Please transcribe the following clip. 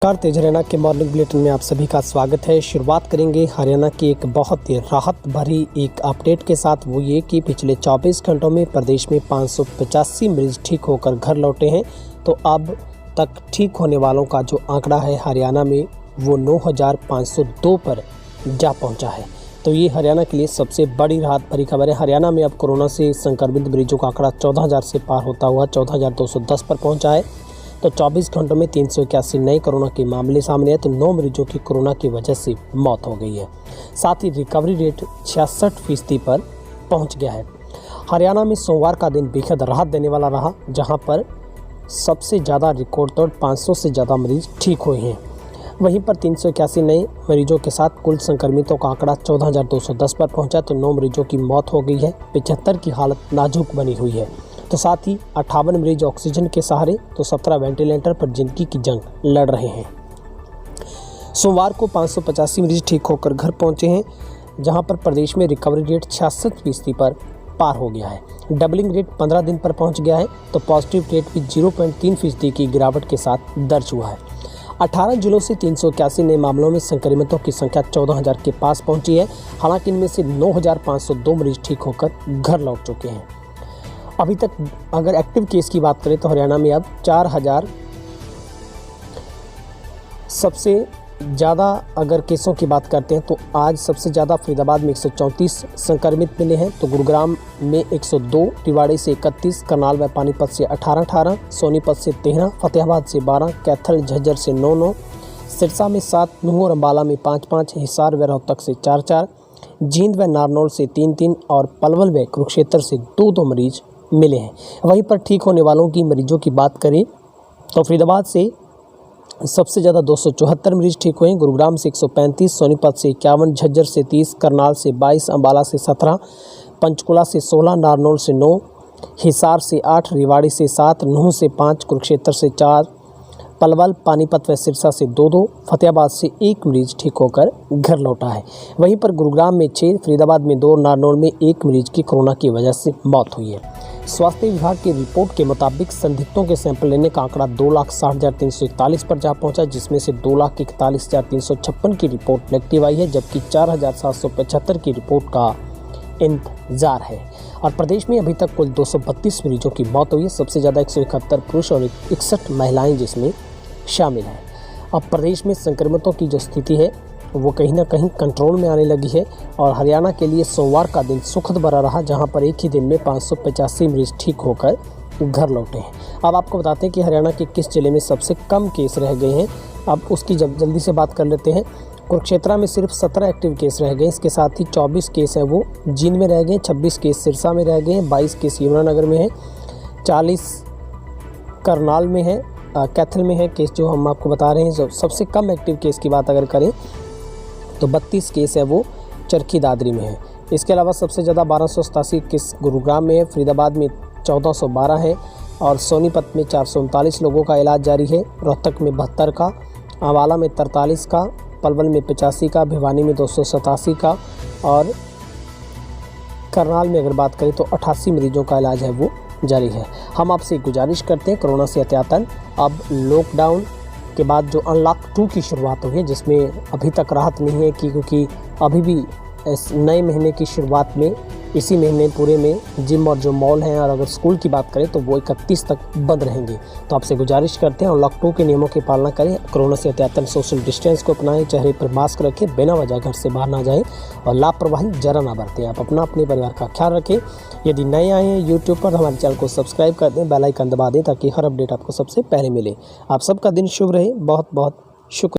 नमस्कार, तेज हरियाणा के morning bulletin में आप सभी का स्वागत है। शुरुआत करेंगे हरियाणा की एक बहुत ही राहत भरी एक अपडेट के साथ। वो ये कि पिछले 24 घंटों में प्रदेश में 585 मरीज ठीक होकर घर लौटे हैं। तो अब तक ठीक होने वालों का जो आंकड़ा है हरियाणा में वो 9,502 पर जा पहुंचा है। तो ये हरियाणा के लिए सबसे बड़ी राहत भरी खबर है। हरियाणा में अब कोरोना से संक्रमित मरीजों का आंकड़ा 14,000 से पार होता हुआ 14,210 पर पहुँचा है। तो 24 घंटों में 381 नए कोरोना के मामले सामने आए। तो 9 मरीजों की कोरोना की वजह से मौत हो गई है। साथ ही रिकवरी रेट 66% पर पहुंच गया है। हरियाणा में सोमवार का दिन बेहद राहत देने वाला रहा, जहां पर सबसे ज़्यादा रिकॉर्ड तोड़ 500 से ज़्यादा मरीज ठीक हुए हैं। वहीं पर 381 नए मरीजों के साथ कुल संक्रमितों का आंकड़ा 14,210 पर पहुँचा। तो 9 मरीजों की मौत हो गई है। 75 की हालत नाजुक बनी हुई है। तो साथ ही 58 मरीज ऑक्सीजन के सहारे, तो 17 वेंटिलेटर पर जिंदगी की जंग लड़ रहे हैं। सोमवार को 585 मरीज ठीक होकर घर पहुंचे हैं, जहां पर प्रदेश में रिकवरी रेट 66% पर पार हो गया है। डबलिंग रेट 15 दिन पर पहुंच गया है। तो पॉजिटिव रेट भी 0.3% की गिरावट के साथ दर्ज हुआ है। 18 जिलों से 381 नए मामलों में संक्रमितों की संख्या 14,000 के पास पहुंची है। हालांकि इनमें से 9,502 मरीज ठीक होकर घर लौट चुके हैं। अभी तक अगर एक्टिव केस की बात करें तो हरियाणा में अब 4,000 सबसे ज़्यादा अगर केसों की बात करते हैं तो आज सबसे ज़्यादा फरीदाबाद में 134 संक्रमित मिले हैं। तो गुरुग्राम में 102, रेवाड़ी से 31, करनाल व पानीपत से 18, सोनीपत से 13, फतेहाबाद से 12, कैथल झज्जर से 9, सिरसा में 7, नुह और अम्बाला में 5, हिसार व रोहतक से 4, जींद व नारनौल से 3 और पलवल व कुरुक्षेत्र से 2 मरीज मिले हैं। वहीं पर ठीक होने वालों की मरीजों की बात करें तो फरीदाबाद से सबसे ज़्यादा 274 मरीज ठीक हुए हैं। गुरुग्राम से 135, सोनीपत से 51, झज्जर से 30, करनाल से 22, अम्बाला से 17, पंचकुला से 16, नारनौल से 9, हिसार से 8, रेवाड़ी से 7, नुह से 5, कुरुक्षेत्र से 4, पलवल, पानीपत व सिरसा से 2, फतेहाबाद से 1 मरीज ठीक होकर घर लौटा है। वहीं पर गुरुग्राम में 6, फरीदाबाद में 2, नारनौल में 1 मरीज की कोरोना की वजह से मौत हुई है। स्वास्थ्य विभाग की रिपोर्ट के मुताबिक संदिग्धों के सैंपल लेने का आंकड़ा 2,60,341 पर जा पहुंचा, जिसमें से 2,41,356 की रिपोर्ट नेगेटिव आई है, जबकि 4,775 की रिपोर्ट का इंतजार है। और प्रदेश में अभी तक कुल 232 मरीजों की मौत हुई है। सबसे ज़्यादा 171 पुरुष और 61 महिलाएं जिसमें शामिल हैं। अब प्रदेश में संक्रमितों की जो स्थिति है वो कहीं ना कहीं कंट्रोल में आने लगी है। और हरियाणा के लिए सोमवार का दिन सुखद भरा रहा, जहां पर एक ही दिन में 585 मरीज ठीक होकर घर लौटे हैं। अब आपको बताते हैं कि हरियाणा के किस जिले में सबसे कम केस रह गए हैं। अब उसकी जल्दी से बात कर लेते हैं। कुरुक्षेत्र में सिर्फ 17 एक्टिव केस रह गए। इसके साथ ही 24 केस हैं वो जींद में रह गए, 26 केस सिरसा में रह गए, 22 केस यमुनानगर में है, 40 करनाल में है, कैथल में है केस जो हम आपको बता रहे हैं। सबसे कम एक्टिव केस की बात अगर करें तो 32 केस है वो चरखी दादरी में है। इसके अलावा सबसे ज़्यादा 1287 केस गुरुग्राम में है, फरीदाबाद में 1412 है और सोनीपत में 439 लोगों का इलाज जारी है, रोहतक में 72 का, अम्बाला में 43 का, पलवल में 85 का, भिवानी में 287 का और करनाल में अगर बात करें तो 88 मरीजों का इलाज है वो जारी है। हम आपसे गुजारिश करते हैं, कोरोना से एहतियातन अब लॉकडाउन के बाद जो अनलॉक 2 की शुरुआत हुई है, जिसमें अभी तक राहत नहीं है क्योंकि अभी भी इस नए महीने की शुरुआत में इसी महीने पूरे में जिम और जो मॉल हैं और अगर स्कूल की बात करें तो वो 31 तक बंद रहेंगे। तो आपसे गुजारिश करते हैं अनलॉक 2 के नियमों की पालना करें, कोरोना से एहतियातन सोशल डिस्टेंस को अपनाएं, चेहरे पर मास्क रखें, बिना वजह घर से बाहर ना जाएं और लापरवाही जरा ना बरतें। आप अपने परिवार का ख्याल रखें। यदि नए आए हैं यूट्यूब पर, हमारे चैनल को सब्सक्राइब कर दें, बेल आइकन दबा दें ताकि हर अपडेट आपको सबसे पहले मिले। आप सबका दिन शुभ रहे। बहुत बहुत शुक्रिया।